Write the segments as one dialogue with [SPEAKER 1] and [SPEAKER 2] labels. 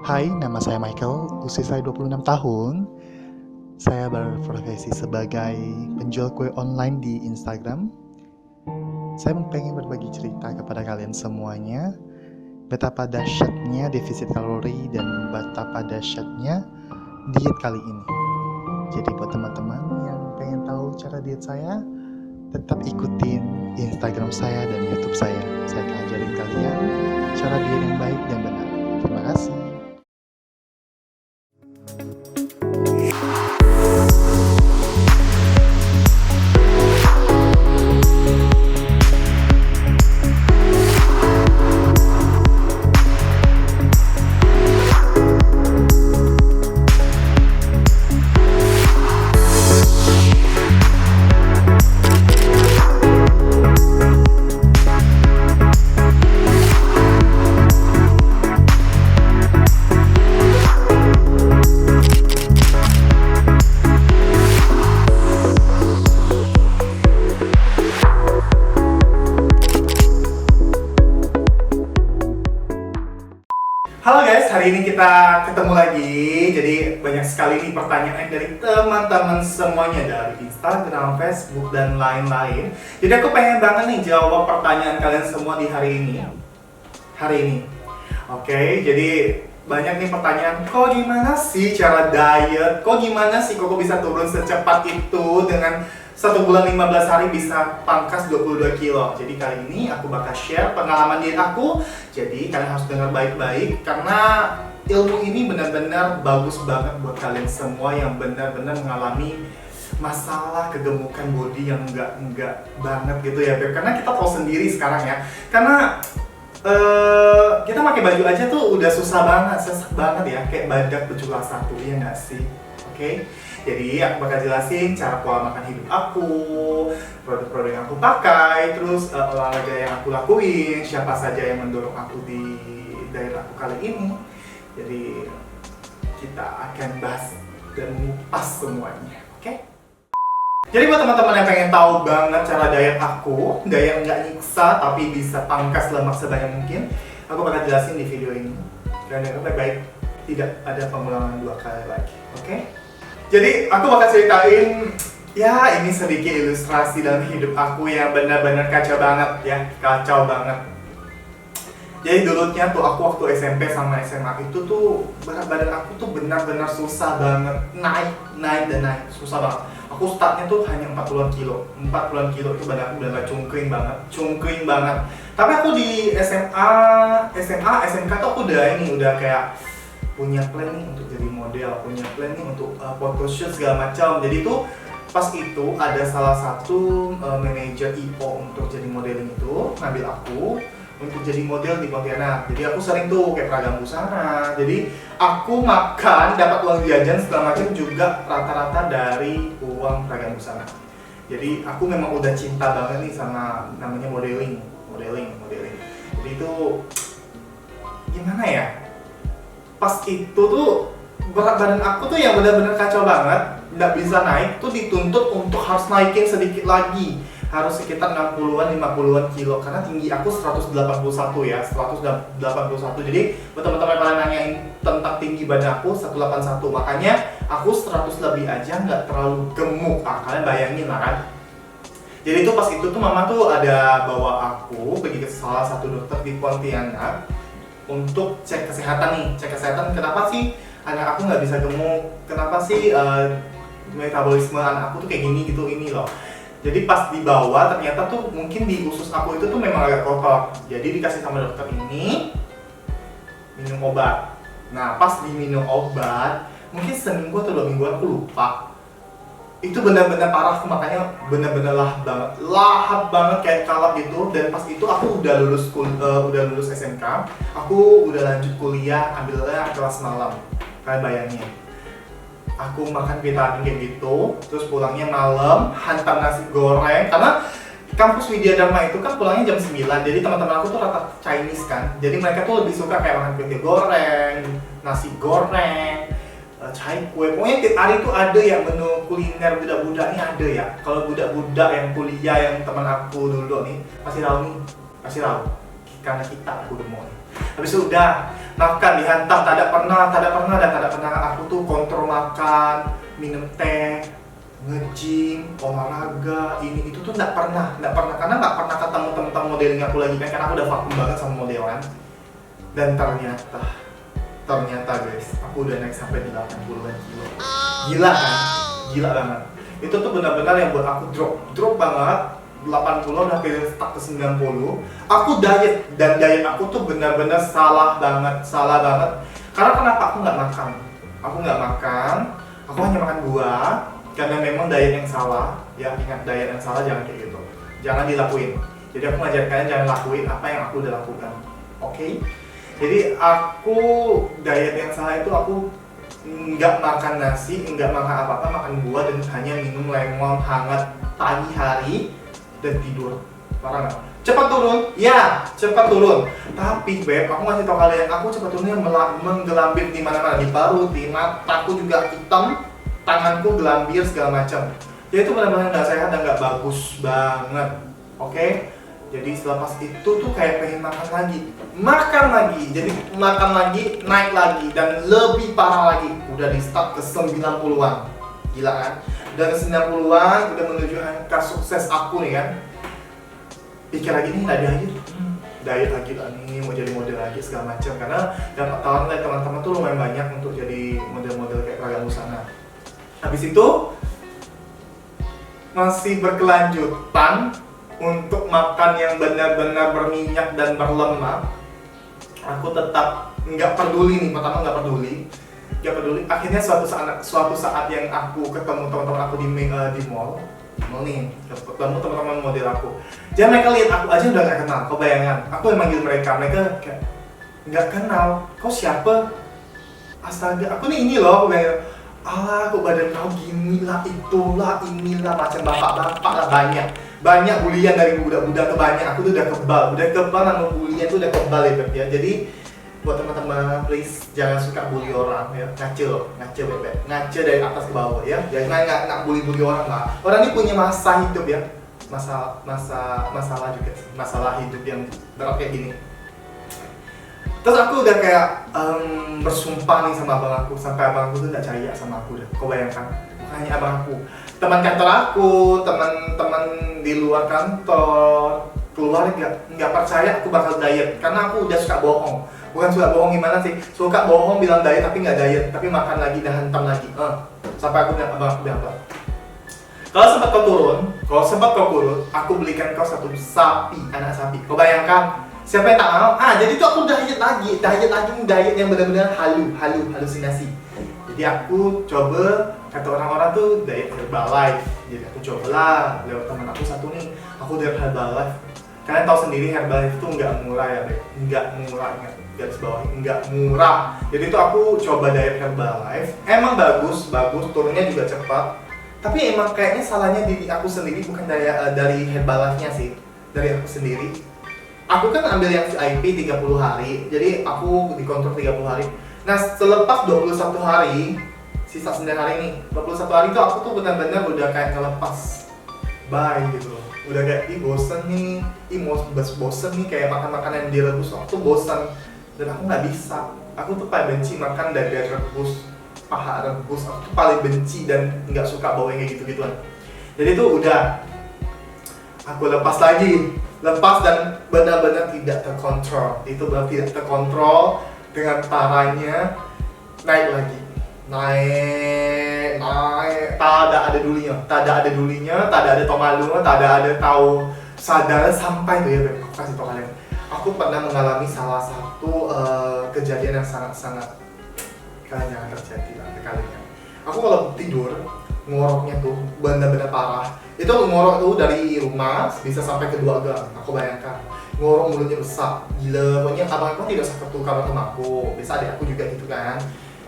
[SPEAKER 1] Hai, nama saya Michael, usia saya 26 tahun. Saya berprofesi sebagai penjual kue online di Instagram. Saya pengen berbagi cerita kepada kalian semuanya, betapa dahsyatnya defisit kalori dan betapa dahsyatnya diet kali ini. Jadi buat teman-teman yang pengen tahu cara diet saya, tetap ikutin Instagram saya dan YouTube saya. Saya akan ajarin kalian cara diet yang baik dan benar. Terima kasih.
[SPEAKER 2] Halo guys, hari ini kita ketemu lagi. Jadi banyak sekali nih pertanyaan dari teman-teman semuanya dari Instagram, Facebook, dan lain-lain. Jadi aku pengen banget nih jawab pertanyaan kalian semua di hari ini. Oke, jadi banyak nih pertanyaan, kok gimana sih cara diet? Kok gimana sih kok bisa turun secepat itu dengan 1 bulan 15 hari bisa pangkas 22 kilo. Jadi kali ini aku bakal share pengalaman diet aku. Jadi kalian harus dengar baik-baik karena ilmu ini benar-benar bagus banget buat kalian semua yang benar-benar mengalami masalah kegemukan body yang enggak banget gitu ya Beb. Karena kita tahu sendiri sekarang ya. Karena kita pakai baju aja tuh udah susah banget, sesak banget ya, kayak badak berjumlah satu, ya nggak sih? Oke? Jadi aku bakal jelasin cara pola makan hidup aku, produk-produk yang aku pakai, terus olahraga yang aku lakuin, siapa saja yang mendorong aku di daerah aku kali ini. Jadi kita akan bahas dan ngupas semuanya, oke? Jadi buat teman-teman yang pengen tahu banget cara diet aku, diet nggak nyiksa tapi bisa pangkas lemak sebanyak mungkin, aku bakal jelasin di video ini. Dan yang baik-baik, tidak ada pengulangan 2 kali lagi, oke? Jadi aku bakal ceritain, ya ini sedikit ilustrasi dalam hidup aku yang benar-benar kacau banget ya, kacau banget. Jadi dulunya tuh aku waktu SMP sama SMA itu tuh berat badan aku tuh benar-benar susah banget, naik, susah banget. Aku startnya tuh hanya 40-an kilo itu badan aku benar-benar cungkring banget. Tapi aku di SMA, SMK tuh aku udah kayak punya plan nih untuk jadi model, punya plan nih untuk photoshoot segala macam. Jadi tuh pas itu ada salah satu manajer IO untuk jadi modeling itu ngambil aku untuk jadi model di Pontianak. Jadi aku sering tuh kayak Praga Busana. Jadi aku makan, dapat uang jajan segala macam juga rata-rata dari uang Praga Busana. Jadi aku memang udah cinta banget nih sama namanya modeling. Jadi itu gimana ya? Pas itu tuh berat badan aku tuh yang benar-benar kacau banget, nggak bisa naik, tuh dituntut untuk harus naikin sedikit lagi, harus sekitar 60-an 50-an kilo karena tinggi aku 181 ya, 181. Jadi buat teman-teman kalian nanyain tentang tinggi badan aku 181, makanya aku 100 lebih aja nggak terlalu gemuk. Kalian bayangin lah kan. Jadi tuh pas itu tuh mama tuh ada bawa aku pergi ke salah satu dokter di Pontianak untuk cek kesehatan kenapa sih anak aku nggak bisa gemuk, kenapa sih metabolisme anak aku tuh kayak gini gitu, ini loh. Jadi pas dibawa ternyata tuh mungkin di usus aku itu tuh memang agak kotor, jadi dikasih sama dokter ini minum obat. Nah pas diminum obat mungkin seminggu atau 2 minggu aku lupa, itu benar-benar parah, makanya benar-benar lahap banget kayak kalap gitu. Dan pas itu aku udah lulus SMK, aku udah lanjut kuliah, ambilnya kelas malam. Kalian bayangin, aku makan vitamin kayak gitu, terus pulangnya malam, hantam nasi goreng. Karena kampus Widya Dharma itu kan pulangnya jam 9, jadi teman-teman aku tuh rata Chinese kan. Jadi mereka tuh lebih suka kayak makan kue goreng, nasi goreng, cai kue. Pokoknya tiap hari tuh ada ya menu kuliner budak-budak nih, ada ya. Kalau budak-budak yang kuliah yang teman aku dulu nih pasti tahu karena kita aku udah mau. Habis itu udah makan dihantam, tak ada pernah aku tuh kontrol makan, minum teh, nge-gym, olahraga, ini itu tuh nggak pernah karena nggak pernah ketemu teman-teman modeling aku lagi kan, karena aku udah vakum banget sama modelan. Dan ternyata guys, aku udah naik sampai 80-an kilo. Gila kan? Gila banget. Itu tuh benar-benar yang buat aku drop banget. 80 udah hampir stuck ke 90. Aku diet, dan diet aku tuh benar-benar salah banget. Karena kenapa aku nggak makan? Aku hanya makan buah. Karena memang diet yang salah. Ya, ingat, diet yang salah jangan kayak gitu. Jangan dilakuin. Jadi aku ngajak kalian jangan lakuin apa yang aku udah lakukan. Oke? Jadi aku diet yang salah itu aku nggak makan nasi, nggak makan apa-apa, makan buah dan hanya minum lemon hangat pagi hari dan tidur. Parah nggak? Cepat turun? Ya, cepat turun. Tapi beb, aku ngasih tau kalian, aku cepat turunnya menggelambir di mana-mana, di perut, di mataku juga hitam, tanganku gelambir segala macam. Jadi itu benar-benar nggak sehat dan nggak bagus banget. Oke? Jadi selepas itu tuh kayak pengen makan lagi, jadi makan lagi, naik lagi, dan lebih parah lagi, udah di start ke 90-an, gila kan? Udah ke 90-an, udah menuju angka sukses aku nih kan. Pikir lagi nih, diet lagi lah nih, mau jadi model lagi segala macam, karena dapat tawaran dari teman-teman tuh lumayan banyak untuk jadi model-model kayak Praga Busana. Habis itu masih berkelanjutan untuk makan yang benar-benar berminyak dan berlemak. Aku tetap nggak peduli. Akhirnya suatu saat yang aku ketemu teman-teman aku di mall nih, ketemu teman-teman model aku. Jadi mereka lihat aku aja udah nggak kenal. Kau bayangan, aku yang manggil mereka kayak nggak kenal. Kau siapa? Astaga, aku nih ini loh. Alah, kok badan kau gini lah, itulah, inilah, macam bapak-bapak lah, banyak bulian dari budak-budak ke banyak. Aku tuh udah kebal sama bulian tuh udah kebal ya. Jadi buat teman-teman, please jangan suka bully orang ya, ngace dari atas ke bawah ya, jangan nggak bully orang lah. Orang ini punya masa hidup ya, masalah juga sih, masalah hidup yang berat kayak gini. Terus aku udah kayak bersumpah nih sama abang aku, sampai abang aku tuh nggak percaya sama aku deh. Kau bayangkan, makanya abang aku, teman kantor aku, teman-teman di luar kantor, keluarga nggak percaya aku bakal diet, karena aku udah suka bohong. Bukan suka bohong gimana sih, suka bohong bilang diet tapi nggak diet, tapi makan lagi dan hantam lagi. Sampai aku bilang, abang aku bilang apa? Kalau sempat kau turun, aku belikan kau satu anak sapi. Kau bayangkan, siapa yang tak mau? Jadi tuh aku diet lagi, diet yang benar-benar halusinasi. Jadi aku coba, kata orang-orang tuh diet Herbalife. Jadi aku cobalah, lewat teman aku satu nih, aku diet Herbalife. Kalian tahu sendiri Herbalife itu nggak murah ya, Beb. Nggak murah, garis bawah, nggak murah. Jadi tuh aku coba diet Herbalife, emang bagus, turunnya juga cepat. Tapi emang kayaknya salahnya diri aku sendiri, bukan dari Herbalife-nya sih, dari aku sendiri. Aku kan ambil yang VIP 30 hari, jadi aku dikontrol 30 hari. Nah, selepas 21 hari, sisa 9 hari nih, 21 hari itu aku tuh benar-benar udah kayak ngelepas bye gitu loh. Udah kayak, bosen nih, bosen nih kayak makan makanan yang direbus, aku tuh bosen. Dan aku nggak bisa, aku tuh paling benci makan daging rebus, paha rebus, aku tuh paling benci dan nggak suka bau yang kayak gitu-gituan. Jadi tuh udah, aku lepas dan benar-benar tidak terkontrol. Itu berarti tidak terkontrol, dengan parahnya naik lagi, naik, tak ada dulinya, tak ada tau malu, tak ada tahu sadar sampai tuh ya, Beb. Aku kasih tau kalian, aku pernah mengalami salah satu kejadian yang sangat kalian jangan terjadi lah ke kalian. Aku kalau tidur ngoroknya tuh benar-benar parah. Itu ngorok tuh dari rumah bisa sampai ke 2 gang. Aku bayangkan, ngorok mulutnya besar, gila. Pokoknya abang aku tidak satu kamar sama aku, bisa adik aku juga gitu kan.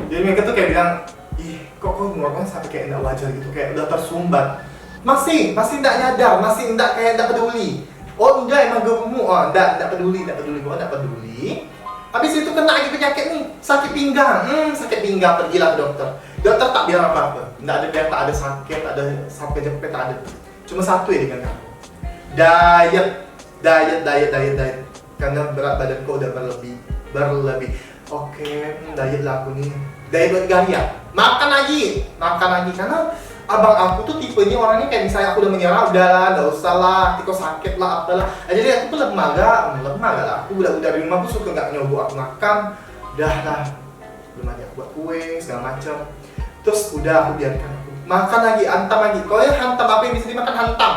[SPEAKER 2] Jadi mereka tuh kayak bilang, ih kok ngoroknya sampai kayak nggak wajar gitu, kayak udah tersumbat. Masih nggak nyadar, masih nggak peduli. Oh enggak, emang gemuk, enggak peduli, gua enggak peduli. Habis itu kena lagi penyakit nih, sakit pinggang, pergilah ke dokter. Dokter tak bilang apa-apa, enggak ada bilang tak ada sakit, tak ada sampai jepit, tak ada. Cuma satu ya dengan kamu, diet. Karena berat badanku udah berlebih. Oke, diet lah aku nih. Diet buat gaya. Makan lagi, karena abang aku tuh tipenya orangnya kayak misalnya aku udah menyerah, udah lah, nggak usah lah, tiko sakit lah, apalah. Jadi aku tuh lemah gak lah. Aku udah di rumah aku suka nggak nyoba aku makan, udah lah, belum aja aku buat kue segala macam. Terus udah aku biarkan aku makan lagi, hantam lagi. Kalau yang hantam apa yang bisa dimakan hantam.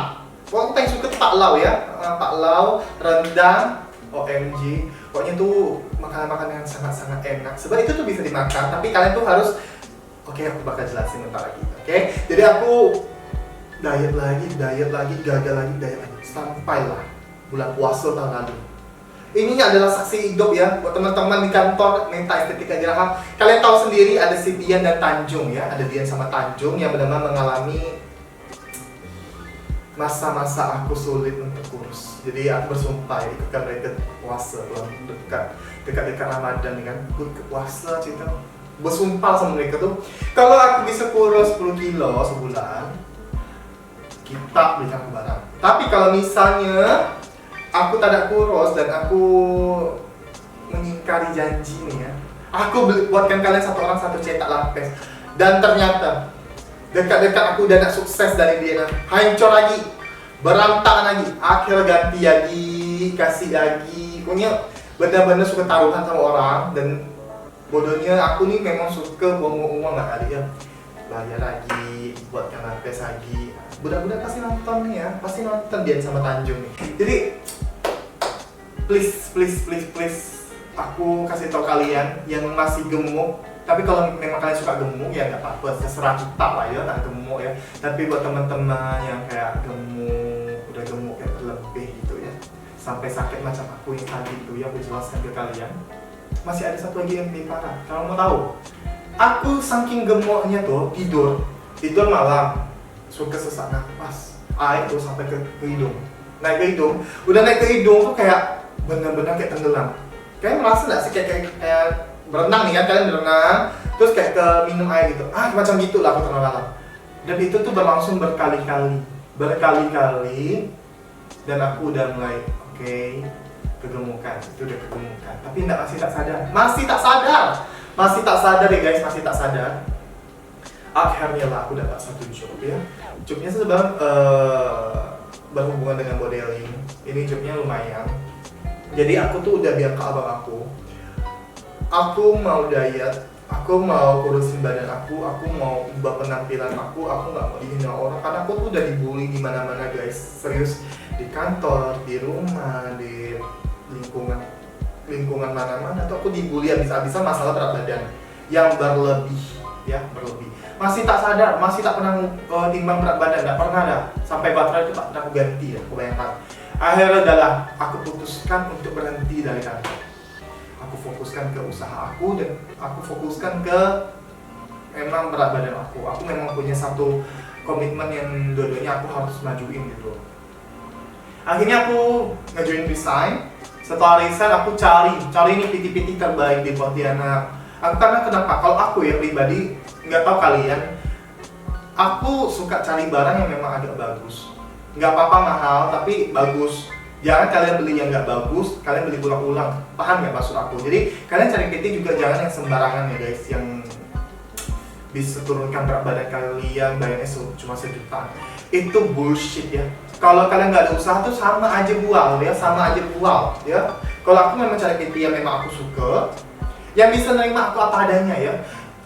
[SPEAKER 2] Kalau aku paling suka tuh Pak Lau ya, Pak Lau, rendang, OMG. Pokoknya tuh makanan-makanan yang sangat-sangat enak. Sebab itu tuh bisa dimakan, tapi kalian tuh harus. Oke, aku bakal jelasin bentar lagi. Oke, jadi aku diet lagi, gagal lagi, diet lagi. Sampailah bulan puasa tahun lalu. Ini adalah saksi hidup ya buat teman-teman di kantor Meta Estetika Geraha. Kalian tahu sendiri ada si Dian dan Tanjung ya, ada Dian sama Tanjung yang benar-benar mengalami masa-masa aku sulit untuk kurus. Jadi aku bersumpah ya, ikutkan mereka puasa dekat Ramadan kan, ikut puasa cerita. Bersumpah sama mereka tuh, kalau aku bisa kurus 10 kilo sebulan, kita belikan aku barang. Tapi kalau misalnya aku tak ada kurus dan aku mengingkari janji nih ya, aku buatkan kalian satu orang satu cetak lapis. Dan ternyata dekat-dekat aku udah nak sukses dari dia, hancur lagi, berantakan lagi, akhir ganti lagi, kasih lagi. Pokoknya benar-benar suka taruhan sama orang. Dan bodohnya aku nih memang suka buang uang gak kali ya, bayar lagi, buatkan lapis lagi. Budak-budak pasti nonton nih ya, pasti nonton Dian sama Tanjung nih. Jadi please aku kasih tau kalian yang masih gemuk. Tapi kalau memang kalian suka gemuk ya nggak apa-apa, terserah kita lah ya, tak gemuk ya. Tapi buat teman-teman yang kayak udah gemuk ya terlebih gitu ya, sampai sakit macam aku yang tadi itu ya, aku jelaskan ke kalian. Masih ada satu lagi yang lebih parah. Kalau mau tahu, aku saking gemuknya tuh tidur malam suka sesak nafas, air tuh sampai ke hidung, naik ke hidung. Udah naik ke hidung tuh kayak benar-benar kayak tenggelam. Kalian merasa nggak sih kayak berenang nih kan, kalian berenang terus kayak ke minum air gitu, macam gitulah aku tengah malam. Dan itu tuh berlangsung berkali-kali, dan aku udah mulai kegemukan, itu udah kegemukan. Tapi masih tak sadar ya guys, masih tak sadar. Akhirnya lah aku dapat satu job ya. Jobnya sebenarnya berhubungan dengan modeling. Ini jobnya lumayan. Jadi aku tuh udah bilang ke abang aku mau diet, aku mau kurusin badan aku mau ubah penampilan aku nggak mau dihina orang. Karena aku tuh udah dibully di mana-mana guys, serius, di kantor, di rumah, di lingkungan mana-mana tuh aku dibully habis-habisan masalah berat badan yang berlebih. Masih tak sadar, masih tak pernah timbang berat badan, nggak pernah dah. Sampai baterai itu tak pernah aku ganti ya, aku bayangkan. Akhirnya adalah aku putuskan untuk berhenti dari kantor. Aku fokuskan ke usaha aku dan aku fokuskan ke memang berat badan aku. Aku memang punya satu komitmen yang dua-duanya aku harus majuin gitu. Akhirnya aku ngajuin resign. Setelah resign aku cari nih PT-PT terbaik di Pontianak. Karena kenapa? Kalau aku ya pribadi, nggak tahu kalian, aku suka cari barang yang memang agak bagus. Nggak apa-apa mahal, tapi bagus. Jangan kalian beli yang nggak bagus, kalian beli ulang-ulang. Paham nggak maksud aku? Jadi kalian cari PT juga jangan yang sembarangan ya guys, yang bisa turunkan berat badan kalian bayarnya cuma sejuta. Itu bullshit ya. Kalau kalian nggak ada usaha tuh sama aja buang ya. Kalau aku memang cari PT yang memang aku suka, yang bisa nerima aku apa adanya ya.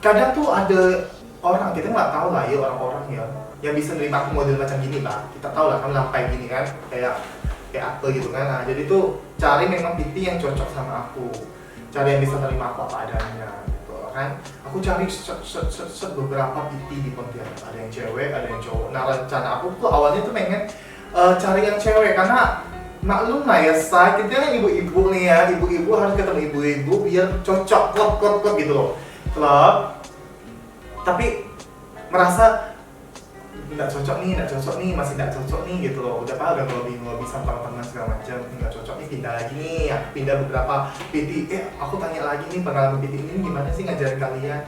[SPEAKER 2] Kadang tuh ada orang, kita nggak tahu lah ya, orang-orang ya yang bisa nerima aku model macam gini lah. Kita tahu lah kan lampai gini kan, kayak apa gitu kan. Nah jadi tuh cari memang PT yang cocok sama aku, cari yang bisa nerima aku apa adanya gitu kan. Aku cari beberapa PT di Pontianak, ada yang cewek, ada yang cowok. Nah rencana aku tuh awalnya tuh pengen cari yang cewek, karena maklum lah ya, kita kan ibu-ibu nih ya, ibu-ibu harus ketemu ibu-ibu biar cocok, klop gitu loh, klop. Tapi merasa nggak cocok nih, masih nggak cocok nih gitu loh. Udah udah lebih sama teman segala macam, nggak cocok nih, pindah lagi nih, aku pindah beberapa PT. Aku tanya lagi nih pengalaman PT ini gimana sih ngajarin kalian.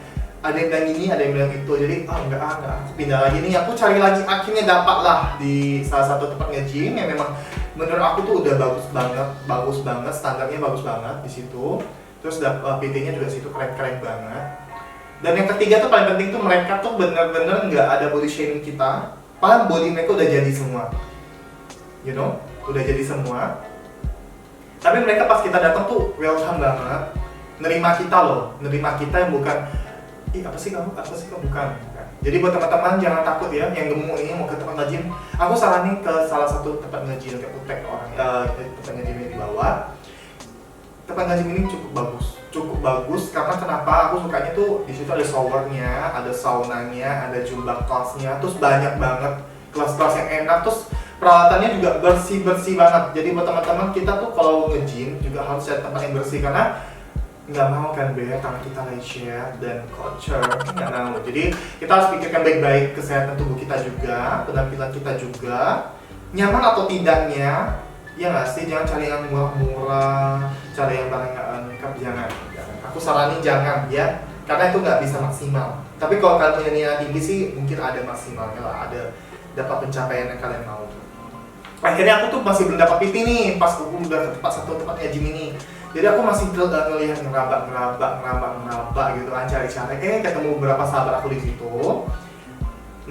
[SPEAKER 2] Ada yang bilang ini, ada yang bilang itu. Jadi enggak, aku pindah lagi nih. Aku cari lagi, akhirnya dapat lah di salah satu tempat nge-gym yang memang menurut aku tuh udah bagus banget, standarnya bagus banget di situ. Terus PT-nya juga situ keren-keren banget. Dan yang ketiga tuh paling penting tuh mereka tuh bener-bener nggak ada body shaming kita. Padahal body mereka udah jadi semua, you know, udah jadi semua. Tapi mereka pas kita datang tuh welcome banget, nerima kita loh, nerima kita yang bukan, ih apa sih kamu bukan. Jadi buat teman-teman jangan takut ya, yang gemuk ini mau ke tempat nge-gym, aku saranin ke salah satu tempat nge-gym, kayak Utek orang, tempat nge-gym yang di bawah. Tempat nge-gym ini cukup bagus karena kenapa? Aku sukanya tuh di situ ada showernya, ada saunanya, ada jumlah kelasnya, terus banyak banget kelas-kelas yang enak, terus peralatannya juga bersih banget. Jadi buat teman-teman kita tuh kalau nge-gym juga harus cari tempat yang bersih karena nggak mau kan tangan kita lecet dan kotor, nggak mau. Jadi kita harus pikirkan baik-baik kesehatan tubuh kita juga, penampilan kita juga, nyaman atau tidaknya. Ya nggak sih, jangan cari yang murah-murah, cari yang barang nggak lengkap, jangan. Aku saranin jangan ya, karena itu nggak bisa maksimal. Tapi kalau kalian punya niat tinggi sih, mungkin ada maksimalnya lah, ada dapat pencapaian yang kalian mau. Akhirnya aku tuh masih belum dapat PT nih, pas aku udah ke tempat gym ini. Jadi aku masih ngelihat ngerabak gitu kan, cari-cari. Ketemu beberapa sahabat aku di situ.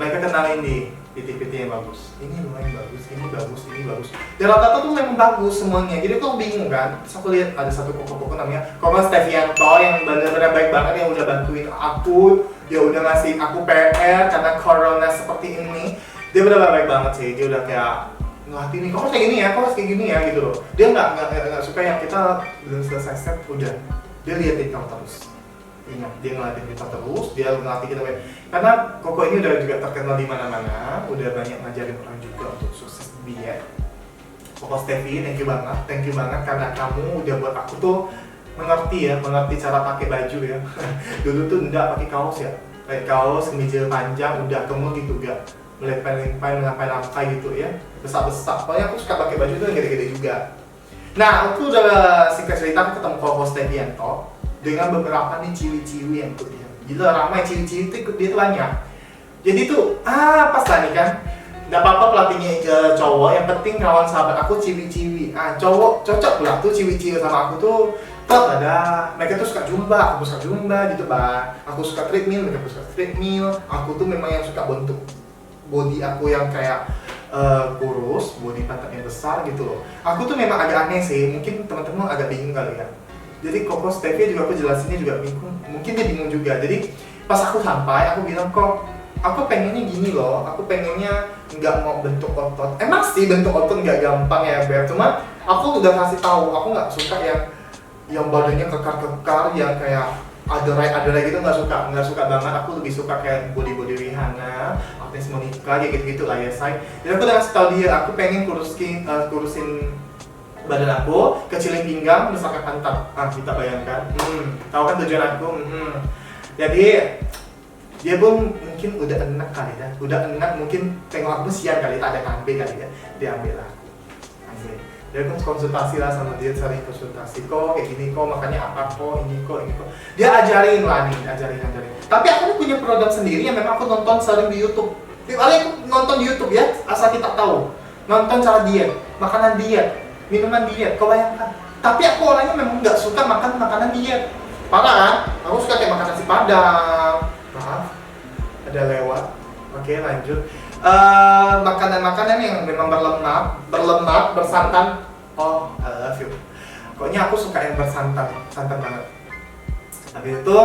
[SPEAKER 2] Mereka kenalin nih PT-PT yang bagus. Ini lumayan bagus, ini bagus. Dan rata-rata tuh memang bagus semuanya. Jadi aku bingung kan. Terus aku lihat ada satu koko namanya Koko Stevianto yang benar-benar baik banget, yang udah bantuin aku. Dia udah ngasih aku PR karena corona seperti ini. Dia benar-benar baik banget sih. Dia udah kayak ngelatih nih, kok kayak gini ya, kok kayak gini ya gitu loh. Dia nggak suka yang kita belum selesai step udah. Dia liatin kamu terus. Ingat, dia ngelatih kita terus, dia ngelatih kita karena Koko ini udah juga terkenal di mana-mana, udah banyak ngajarin orang juga untuk sukses diet. Koko Stevi, thank you banget karena kamu udah buat aku tuh mengerti cara pakai baju ya. Dulu tuh enggak pakai kaos ya, pakai kaos, kemeja panjang, udah kamu gitu gak melampai gitu ya, besar. Pokoknya aku suka pakai baju tuh yang gede-gede juga. Nah, aku udah singkat cerita aku ketemu Koko Stevianto dengan beberapa nih ciwi-ciwi yang ikut dia. Gila ramai ciwi-ciwi itu ikut dia tuh banyak. Jadi tuh, pas lah nih kan, nggak apa-apa pelatihnya ke cowok, yang penting kawan sahabat aku ciwi-ciwi. Cowok cocok pula tuh ciwi-ciwi sama aku tuh. Tetap ada, mereka tuh suka zumba, aku suka zumba gitu Pak. Aku suka treadmill, mereka suka treadmill. Aku tuh memang yang suka bentuk body aku yang kayak kurus, body pantat yang besar gitu loh. Aku tuh memang agak aneh sih, mungkin teman-teman agak bingung kali ya. Jadi Koko Stevi juga aku jelasinnya juga bingung, mungkin dia bingung juga. Jadi pas aku sampai, aku bilang kok, aku pengennya gini loh, aku pengennya nggak mau bentuk otot. Emang sih bentuk otot nggak gampang ya Beb, cuma aku udah kasih tahu, aku nggak suka yang badannya kekar-kekar, yang kayak aderai gitu, nggak suka banget. Aku lebih suka kayak body Rihanna, Agnes Monica, kayak gitu lah ya say. Jadi aku udah kasih tahu dia, aku pengen kurusin badan aku, kecilin pinggang, misalkan pantat. Kita bayangkan. Tahu kan tujuan aku? Jadi dia pun mungkin udah enak kali ya. Mungkin tengok aku siar kali, tak ada kambe kali ya. Dia ambil aku. Dia kan konsultasi lah sama dia, sering konsultasi kok kayak gini kok, makanya apa kok, ini kok. Dia ajarin. Tapi aku punya program sendiri yang memang aku nonton sering di YouTube. Aku nonton di YouTube ya, asal kita tahu. Nonton cara diet, makanan diet, minuman diet, kau bayangkan. Tapi aku orangnya memang nggak suka makan makanan diet. Parah kan? Aku suka kayak makan nasi padang. Maaf, ada lewat. Oke, lanjut. Makanan-makanan yang memang berlemak, bersantan. Oh, I love you. Pokoknya aku suka yang bersantan banget. Habis itu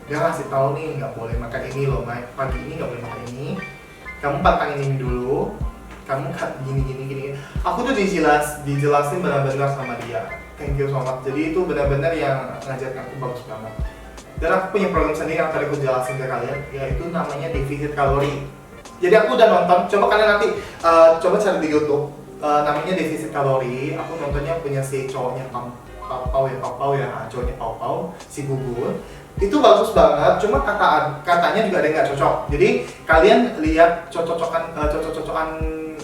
[SPEAKER 2] dia ngasih tahu nih, nggak boleh makan ini loh, Mike. Pagi ini nggak boleh makan ini. Kamu pantangin ini dulu. Kamu gini. Aku tuh dijelasin benar-benar sama dia. Thank you so much. Jadi itu benar-benar yang ngajarin aku bagus banget. Dan aku punya program sendiri yang tadi aku jelasin ke kalian, yaitu namanya defisit kalori. Jadi aku udah nonton, coba kalian nanti coba cari di YouTube, namanya defisit kalori. Aku nontonnya punya si cowoknya Pau ya, cowoknya Pau, si Gugun. Itu bagus banget, cuma katanya juga ada yang nggak cocok. Jadi kalian lihat cocok-cocokan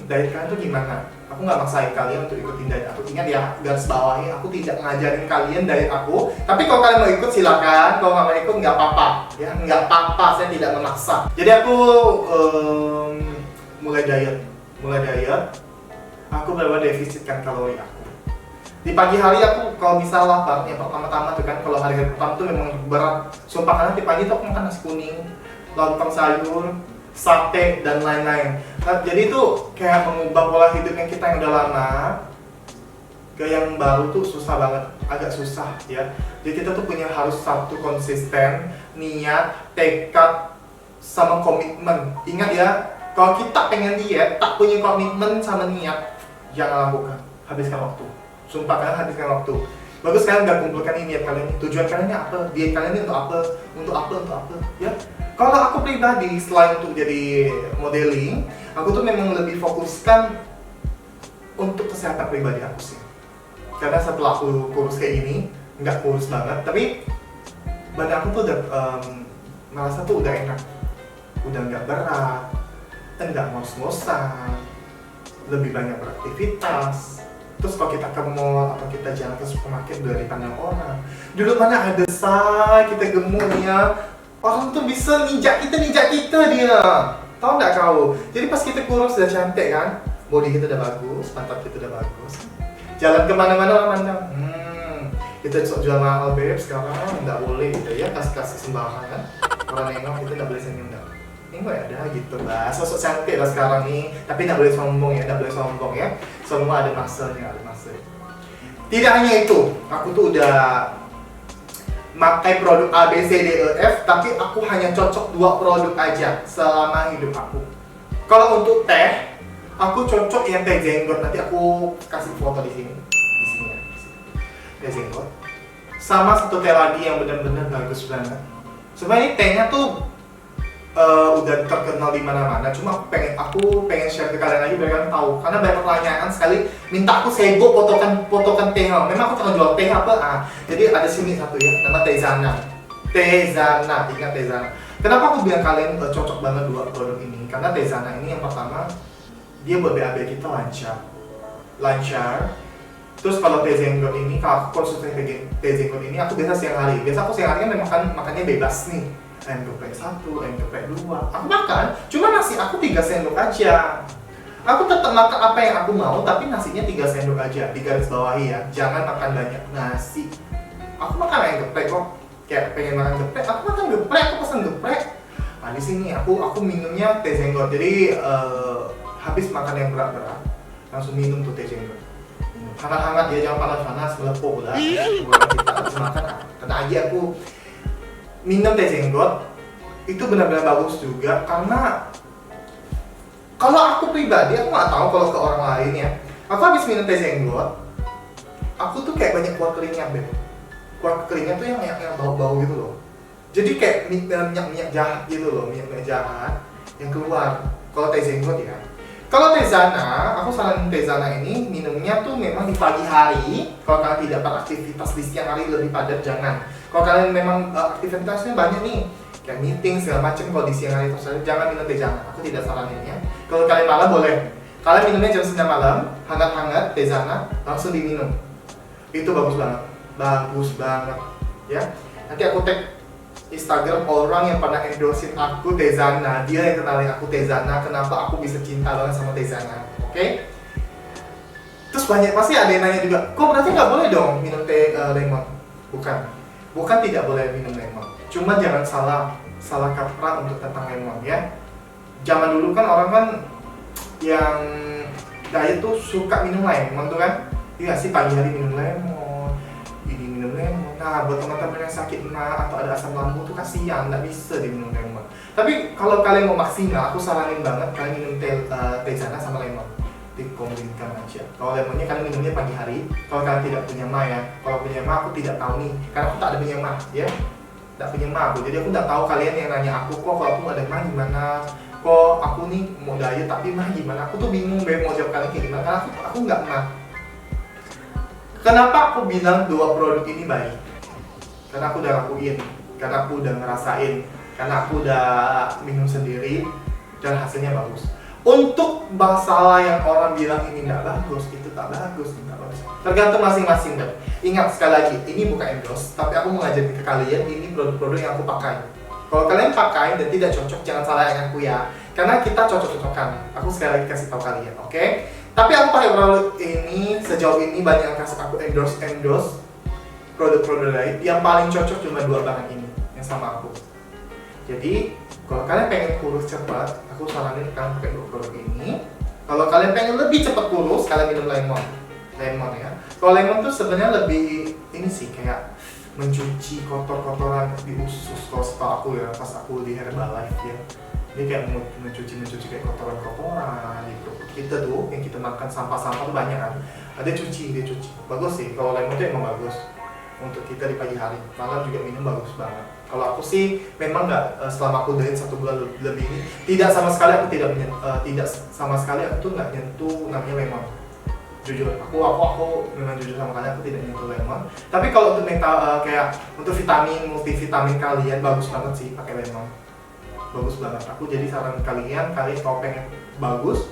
[SPEAKER 2] diet kalian tuh gimana. Aku nggak maksain kalian untuk ikutin diet aku. Ingat ya, garis bawahi, aku tidak ngajarin kalian diet aku. Tapi kalau kalian mau ikut silakan, kalau nggak mau ikut nggak apa-apa. Ya nggak apa-apa, saya tidak memaksa. Jadi aku mulai diet. Aku benar-benar defisitkan kalori aku. Di pagi hari aku kalau misalnya yang pertama-tama tuh kan, kalau hari pertama tuh memang berat. Sumpah, karena di pagi tuh aku makan nasi kuning, lontong sayur, sate dan lain-lain. Nah, jadi itu kayak mengubah pola hidup yang kita yang udah lama ke yang baru tuh susah banget, agak susah ya. Jadi kita tuh punya harus satu konsisten, niat, tekad, sama komitmen. Ingat ya, kalau kita pengen diet, tak punya komitmen sama niat, jangan lakukan, habiskan waktu. Sumpah, kalian habiskan waktu. Bagus kalian udah kumpulkan ini niat kalian, tujuan kalian ini apa, diet kalian ini untuk apa, untuk apa, untuk apa, ya. Kalau aku pribadi, selain untuk jadi modeling, aku tuh memang lebih fokuskan untuk kesehatan pribadi aku sih. Karena setelah aku kurus kayak gini, nggak kurus banget, tapi badan aku tuh udah merasa tuh udah enak, udah nggak berat, nggak ngos-ngosan, lebih banyak beraktivitas. Terus kalau kita ke mall atau kita jalan ke supermarket udah dipandang orang. Dulu mana ada kita gemuk ya, orang tuh bisa ninjak kita dia. Tahu nggak kau? Jadi pas kita kurus udah cantik kan, body kita udah bagus, pantat kita udah bagus. Jalan kemana-mana orang pandang, kita sok jual mahal beb, sekarang nggak boleh gitu ya, kasih sembarangan kan. Orang nengok kita nggak boleh senyum dah. Ini nggak ada gitu lah, sosok cantik lah sekarang nih. Tapi nggak boleh sombong ya, nggak boleh sombong ya. Semua ada masanya, ada masa. Tidak hanya itu, aku tuh udah pakai produk A, B, C, D, E, F, tapi aku hanya cocok 2 produk aja selama hidup aku. Kalau untuk teh, aku cocok yang teh jenggot. Nanti aku kasih foto di sini ya. Teh jenggot. Sama satu teh lagi yang benar-benar bagus banget. Sebenarnya tehnya tuh udah terkenal di mana-mana. Cuma aku pengen share ke kalian lagi biar kalian tahu. Karena banyak pertanyaan sekali minta aku sego potongan teh. Memang aku pernah jual teh apa? Jadi ada sini satu ya, nama Tezana. Ingat Tezana. Kenapa aku bilang kalian cocok banget 2 produk ini? Karena Tezana ini yang pertama, dia buat BAB kita lancar. Terus kalau teh jenggot ini, kalau aku konsumsi teh jenggot ini, aku biasa siang hari. Biasa aku siang hari kan makannya bebas nih. Ayam geprek 1, ayam geprek 2. Aku makan, cuma nasi aku 3 sendok aja. Aku tetap makan apa yang aku mau, tapi nasinya 3 sendok aja. Di garis bawahi ya, jangan makan banyak nasi. Aku makan ayam geprek kok. Kayak pengen makan geprek, aku makan geprek, aku pesen geprek. Nah di sini aku minumnya teh jenggot. Jadi habis makan yang berat-berat, langsung minum tuh teh jenggot. Hangat-hangat ya, jangan panas-panas, melepuh lah. Kita habis makan, kena aja aku minum teh jenggot. Itu benar-benar bagus juga, karena kalau aku pribadi, aku nggak tahu kalau ke orang lain ya. Aku habis minum teh jenggot, aku tuh kayak banyak keluar keringat deh. Keluar keringat tuh yang bau-bau gitu loh. Jadi kayak minyak jahat gitu loh, minyak jahat yang keluar. Kalau teh jenggot ya. Kalau Tezana, aku saranin Tezana ini minumnya tuh memang di pagi hari. Kalau kalian tidak beraktivitas di siang hari lebih padat, jangan. Kalau kalian memang aktivitasnya banyak nih, kayak meeting segala macam, kalau di siang hari terus jangan minum Tezana. Aku tidak saranin ya. Kalau kalian malam boleh. Kalian minumnya jam 9 malam, hangat-hangat Tezana, langsung diminum. Itu bagus banget, ya. Nanti aku tag Instagram orang yang pernah endorsein aku Tezana, dia yang kenalin aku Tezana, kenapa aku bisa cinta banget sama Tezana, oke? Terus pasti ada yang nanya juga, kok berarti nggak boleh dong minum teh lemon? Bukan tidak boleh minum lemon, cuma jangan salah kaprah untuk tentang lemon ya. Zaman dulu kan orang kan yang diet tuh suka minum lemon tuh kan, iya sih, pagi hari minum lemon, ini minum lemon. Nah, buat teman-teman yang sakit mah atau ada asam lambung tuh kasihan, nggak bisa diminum lemon. Tapi kalau kalian mau maksimal, aku saranin banget kalian minum Tezana sama lemon, dikombinkan aja. Kalau lemonnya kalian minumnya pagi hari. Kalau kalian tidak punya mah ya, kalau punya mah aku tidak tahu nih, karena aku tak ada punya mah ya, tak punya mah aku. Jadi aku nggak tahu kalian yang nanya aku, kok kalau aku nggak ada mah gimana? Kok aku nih mau diet tapi mah gimana? Aku tuh bingung mau jawab kalian kayak gimana, karena aku nggak mah. Kenapa aku bilang 2 produk ini baik? Karena aku udah lakuin, karena aku udah ngerasain, karena aku udah minum sendiri dan hasilnya bagus. Untuk masalah yang orang bilang ini nggak bagus, itu tak bagus, tergantung masing-masing deh. Ingat sekali lagi, ini bukan endorse, tapi aku mengajarkan ke kalian ini produk-produk yang aku pakai. Kalau kalian pakai dan tidak cocok, jangan salahkan aku ya, karena kita cocok-cocokan. Aku sekali lagi kasih tahu kalian, oke? Tapi aku pakai produk ini, sejauh ini banyak yang kasih aku endorse produk-produk diet. Yang paling cocok cuma 2 bahan ini yang sama aku. Jadi kalau kalian pengen kurus cepat, aku saranin kalian pakai 2 produk ini. Kalau kalian pengen lebih cepat kurus, kalian minum lemon ya. Kalau lemon tuh sebenarnya lebih ini sih kayak mencuci kotor-kotoran di usus. Kalau setahu aku ya, pas aku di Herbalife ya, dia kayak mencuci kayak kotoran-kotoran di perut kita tuh, yang kita makan sampah-sampah tuh banyak kan. Dia cuci, bagus sih. Kalau lemon tuh emang bagus untuk kita di pagi hari, malam juga minum bagus banget. Kalau aku sih memang nggak, selama aku diet 1 bulan lebih ini, tidak sama sekali aku aku tuh nggak nyentuh namanya lemon. Jujur, aku memang jujur sama kalian, aku tidak nyentuh lemon. Tapi kalau untuk kayak untuk multivitamin kalian bagus banget sih pakai lemon. Bagus banget. Aku jadi saran kalian kalau pengen bagus,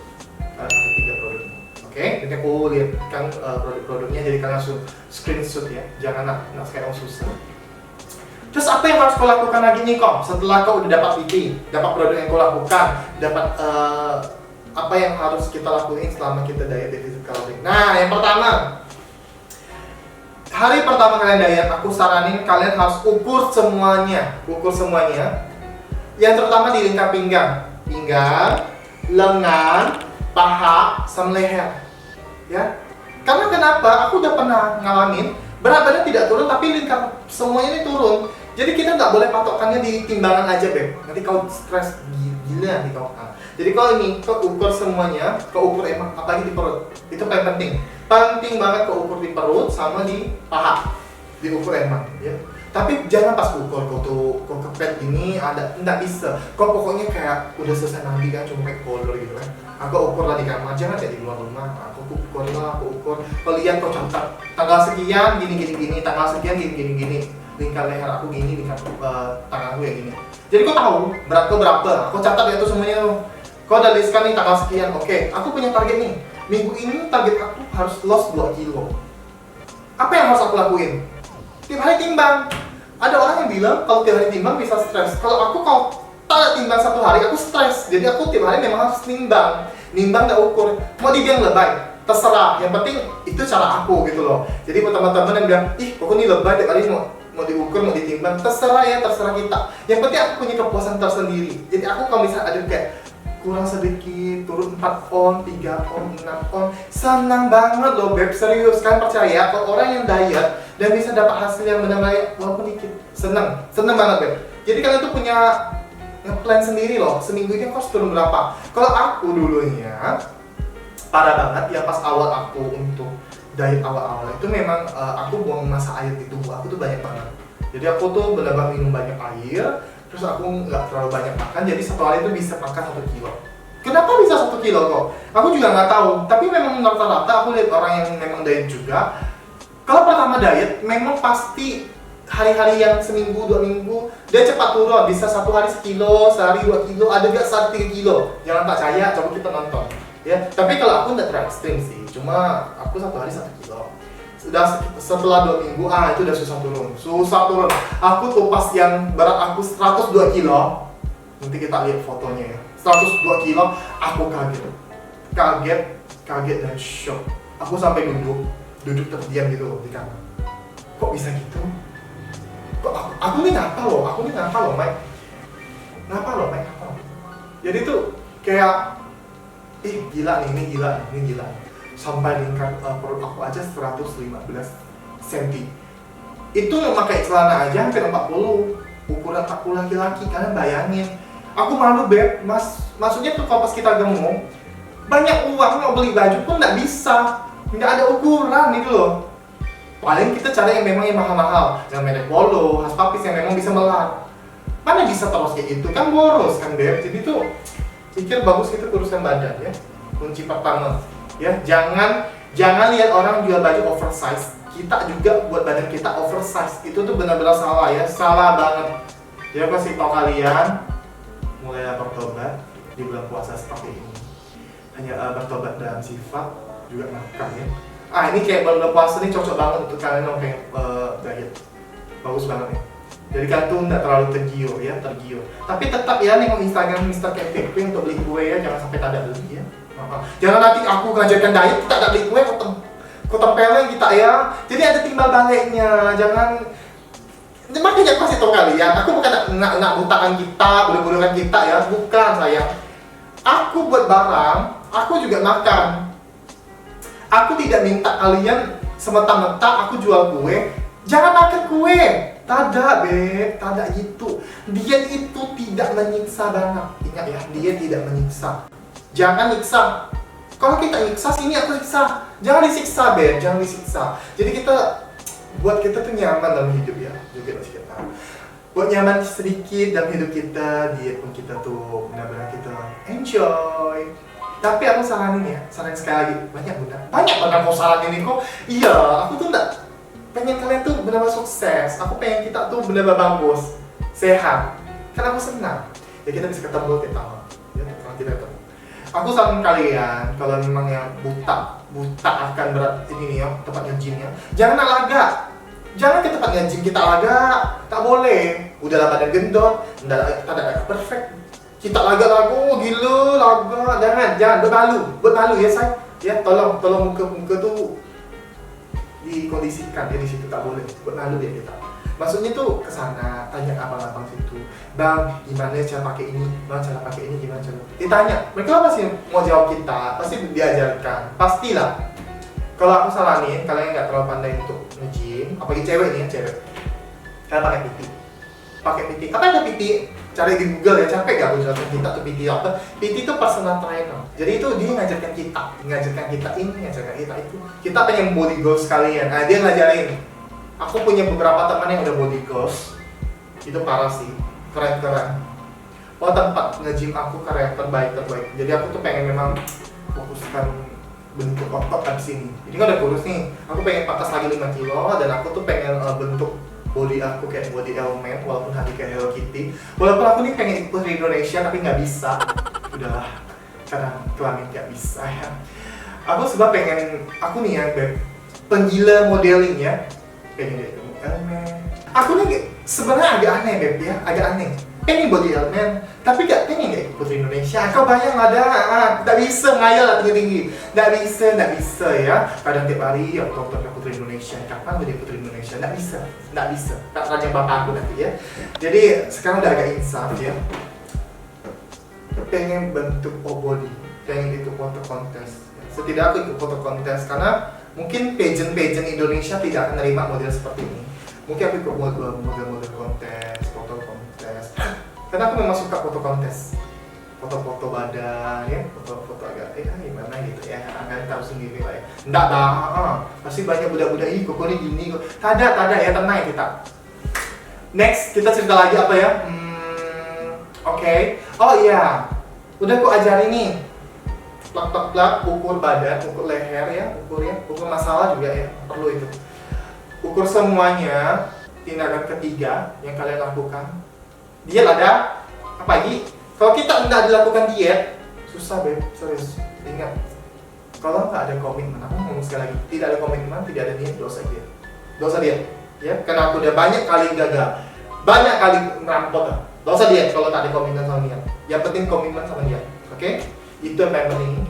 [SPEAKER 2] kalian pakai 3 produk. Oke, nanti aku lihatkan produk-produknya, jadi kalian langsung screenshot ya. Jangan nak kayak susah. Terus apa yang harus kau lakukan lagi nih kok? Setelah kau udah dapat dapat produk yang kau lakukan, dapat apa yang harus kita lakuin selama kita diet defisit kalori? Nah, yang pertama, hari pertama kalian diet, aku saranin kalian harus ukur semuanya. Yang terutama di lingkar pinggang, lengan, paha, sama leher. Ya, karena kenapa? Aku udah pernah ngalamin berat badan tidak turun, tapi lingkar semuanya ini turun. Jadi kita nggak boleh patokannya di timbangan aja, Beb. Nanti kau stres gila nanti kau. Jadi kalau ini kau ukur semuanya, kau ukur emang apalagi di perut. Itu paling penting. Penting banget kau ukur di perut sama di paha. Diukur emang, ya. Tapi jangan pas ukur kau kepet ini nggak bisa. Kau pokoknya kayak udah selesai nanti kan, cuma pakai kolor gitu kan. Aku ukur lah di kamar, jangan kayak di luar rumah. Aku ukur. Kau lihat, kau catat tanggal sekian gini, tanggal sekian gini. Lingkar leher aku gini, lingkar tangan aku yang gini. Jadi kau tahu berat kau berapa. Kau catat ya itu semuanya. Kau udah listkan nih tanggal sekian. Oke, aku punya target nih. Minggu ini target aku harus loss 2 kilo. Apa yang harus aku lakuin? Tiap hari timbang. Ada orang yang bilang kalau tiap hari timbang bisa stres. Kalau tak timbang 1 hari aku stres. Jadi aku tiap hari memang harus nimbang dan ukur. Mau dibilang lebay, terserah. Yang penting itu cara aku gitu loh. Jadi buat teman-teman yang bilang, ih kok ini lebay tiap hari mau diukur, mau ditimbang, terserah kita. Yang penting aku punya kepuasan tersendiri. Jadi aku kalau misalnya ada kayak kurang sedikit, turun 4 on, 3 on, 6 on, senang banget loh Beb, serius kan, percaya kalau orang yang diet dan bisa dapat hasil yang benar-benar walaupun dikit, senang banget Beb. Jadi kalian tuh punya plan sendiri loh, seminggu ini aku harus turun berapa. Kalau aku dulunya parah banget ya, pas awal aku untuk diet awal itu memang aku buang massa air di tubuh aku tuh banyak banget. Jadi aku tuh benar-benar minum banyak air, terus aku nggak terlalu banyak makan, jadi 1 hari itu bisa makan 1 kilo. Kenapa bisa 1 kilo kok? Aku juga nggak tahu, tapi memang rata-rata aku lihat orang yang memang diet juga, kalau pertama diet memang pasti hari-hari yang seminggu, 2 minggu dia cepat turun, bisa 1 hari 1 kilo, sehari 2 kilo, ada gak sehari 3 kilo. Jangan percaya, coba kita nonton ya. Tapi kalau aku nggak terlalu ekstrim sih, cuma aku 1 hari 1 kilo. Setelah 2 minggu, itu udah susah turun. Aku tuh pas yang berat aku 102 kilo, nanti kita lihat fotonya ya, 102 kilo, aku kaget dan shock. Aku sampai duduk terdiam gitu loh di kamar. Kok bisa gitu? Kok aku nih ngapa loh Mike. Jadi tuh kayak, gila nih, ini gila. Sampai lingkar perut aku aja 115 cm. Itu memakai celana aja hampir 40. Ukuran aku laki-laki, kalian bayangin. Aku malu Beb, maksudnya tuh kalau pas kita gemuk, banyak uang mau beli baju pun nggak bisa. Nggak ada ukuran gitu loh. Paling kita cari yang memang yang mahal-mahal, yang merek Polo, Haspapis yang memang bisa melar. Mana bisa terus kayak gitu, kan boros kan Beb. Jadi tuh pikir bagus kita kuruskan badan ya. Kunci pertama. Ya, jangan lihat orang jual baju oversize. Kita juga buat badan kita oversize. Itu tuh benar-benar salah ya, salah banget. Jadi aku kasih tau kalian, mulai bertobat di bulan puasa seperti ini. Hanya bertobat dalam sifat, juga makan ya. Ini kayak bulan puasa ini cocok banget untuk kalian yang pengen diet. Bagus banget nih. Jadi kalian tuh nggak terlalu tergiur. Tapi tetap ya nengok Instagram Mr. Kevin untuk beli kue ya, jangan sampai tak ada beli ya. Jangan nanti aku ngajarkan diet, kita tak beli kue, kau tempelin kita ya. Jadi ada timbal baliknya, jangan. Makanya aku kasih tau kalian, aku bukan nak butakan kita, bodoh-bodohan kita ya, bukan sayang. Aku buat barang, aku juga makan. Aku tidak minta kalian semata-mata aku jual kue, jangan makan kue. Tada beb, tada gitu. Diet itu tidak menyiksa banget. Ingat ya, diet tidak menyiksa. Jangan nyiksa. Kalau kita nyiksa, sini aku siksa. Jangan disiksa beb, jangan disiksa. Jadi kita buat kita tuh nyaman dalam hidup ya, juga masih kita. Buat nyaman sedikit dalam hidup kita, diet pun kita tuh benar-benar kita enjoy. Tapi aku saranin ya, saranin sekali lagi, banyak banget kau saranin kok. Iya, aku tuh enggak pengen kalian tuh benar-benar sukses. Aku pengen kita tuh benar-benar bagus, sehat. Karena aku senang. Ya kita bisa ketemu kita. Ya kalau kita ketemu. Aku saranin kalian kalau memang yang buta akan berat ini nih ya, tempat nge-gymnya. Jangan olahraga. Jangan ke tempat nge-gym kita olahraga, tak boleh. Udahlah badan gendut, tak ada perfect. Kita lagu gila, laga, jangan buat malu ya say. Ya tolong muka tuh dikondisikan ya, di situ tak boleh buat malu ya kita. Maksudnya tuh kesana tanya abang-abang situ, bang gimana cara pakai ini, bang cara pakai ini gimana cara ditanya, mereka pasti mau jawab kita, pasti diajarkan, pastilah. Kalau aku saranin kalian nggak terlalu pandai untuk nge-gym, apalagi cewek nih ya, cewek kalian pakai PT. Apa ada PT? Cari di Google ya, capek gak aku jelasin kita tuh PT apa? PT itu personal trainer. Jadi itu dia ngajarkan kita ini, ngajarkan kita itu. Kita pengen body goals kalian. Nah, dia ngajarin. Aku punya beberapa teman yang udah body goals. Itu parah sih, keren. Oh, tempat nge-gym aku keren, terbaik. Jadi aku tuh pengen memang fokuskan bentuk otot di sini. Jadi kan udah kurus nih. Aku pengen pangkas lagi 5 kilo dan aku tuh pengen bentuk body aku kayak body element, walaupun hati kayak Hello Kitty. Walaupun aku nih pengen ikut di Indonesia tapi nggak bisa. Udahlah, karena kelamin nggak bisa ya. Aku sebab pengen, aku nih ya beb, penggila modeling ya. Pengen jadi element. Aku nih sebenarnya agak aneh beb ya, agak aneh. Pengen body element, tapi gak pengen ikut Putri Indonesia. Kau bayang ada, tak bisa ngayal lah tinggi-tinggi. Nggak bisa ya. Kadang tiap hari ya tonton Putri Indonesia. Kapan jadi Putri Indonesia? Nggak bisa. Tak raja bapak aku nanti ya. Jadi sekarang udah agak insaf ya. Pengen bentuk body, pengen ikut foto kontes. Setidaknya aku ikut foto kontes karena mungkin pageant Indonesia tidak akan menerima model seperti ini. Mungkin aku ikut model kontes, foto kontes. Karena aku memang suka foto kontes, foto badan ya, foto agak gimana gitu ya, kalian tahu sendiri lah ya. Nggak pasti banyak budak-budak ini kok ini gini kok. Tada ya, tenang ya kita. Next kita cerita lagi apa ya? Oke. Oh iya, udah aku ajarin nih. Plak, ukur badan, ukur leher ya, ukur masalah juga ya, perlu itu. Ukur semuanya. Tindakan ketiga yang kalian lakukan, diet ada apa lagi? Kalau kita tidak dilakukan diet, susah beb, serius. Ingat, kalau nggak ada komitmen, aku ngomong sekali lagi, tidak ada komitmen, tidak ada niat, dosa diet, ya. Karena aku udah banyak kali gagal, banyak kali merampok, dosa diet kalau tak ada komitmen sama niat. Yang penting komitmen sama niat, oke? Itu yang paling penting.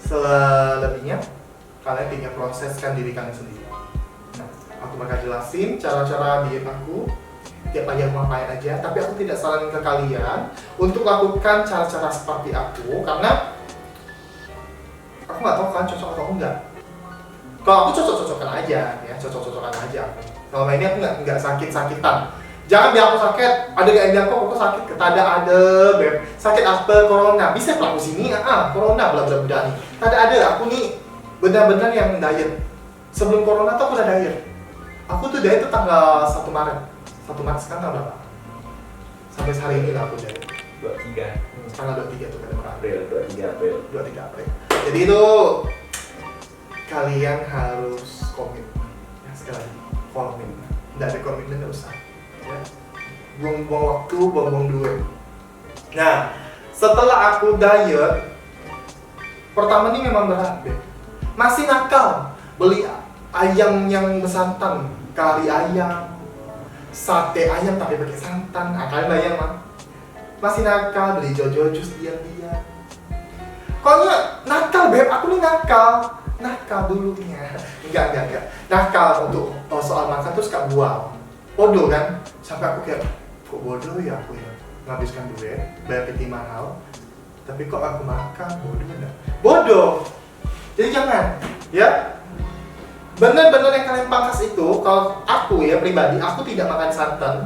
[SPEAKER 2] Selebihnya, kalian tinggal proseskan diri kalian sendiri. Nah, aku bakal jelasin cara-cara diet aku. Tiap pagi aku ngapain aja, tapi aku tidak saranin ke kalian untuk lakukan cara-cara seperti aku karena aku nggak tahu kan cocok atau enggak. Kalau aku cocok-cocokan aja ya, cocok-cocokan aja aku. Selama ini aku nggak sakit-sakitan. Jangan biar aku sakit, ada gak yang bilang kok aku sakit, ketada ada beb, sakit apa corona, bisa pelaku sini, corona budak-budak nih. Tada ada, aku nih benar-benar yang diet. Sebelum corona tuh aku udah diet. Aku tuh diet tuh tanggal 1 Maret. 1 Maret sekarang tanggal berapa? Sampai hari ini lah aku jadi
[SPEAKER 3] 23
[SPEAKER 2] tanggal 23 tuh kan
[SPEAKER 3] April
[SPEAKER 2] 23 April. Jadi itu kalian harus komitmen ya, sekali lagi komitmen. Nggak ada komitmen nggak usah ya. Buang-buang waktu, buang-buang duit. Nah, setelah aku diet, pertama ini memang berat deh. Masih nakal beli ayam yang bersantan, kari ayam, sate ayam tapi pakai santan. Kalian bayang mah? Masih nakal beli jojo jus diam-diam. Pokoknya nakal beb, aku nih nakal dulunya. Enggak. Nakal untuk soal makan terus gak buang. Bodoh kan? Sampai aku kayak, kok bodoh ya aku ya menghabiskan duit, bayar PT mahal, tapi kok aku makan, bodoh enggak? Bodoh. Jadi jangan, ya. Bener-bener yang kalian pangkas itu, kalau aku ya pribadi, aku tidak makan santan.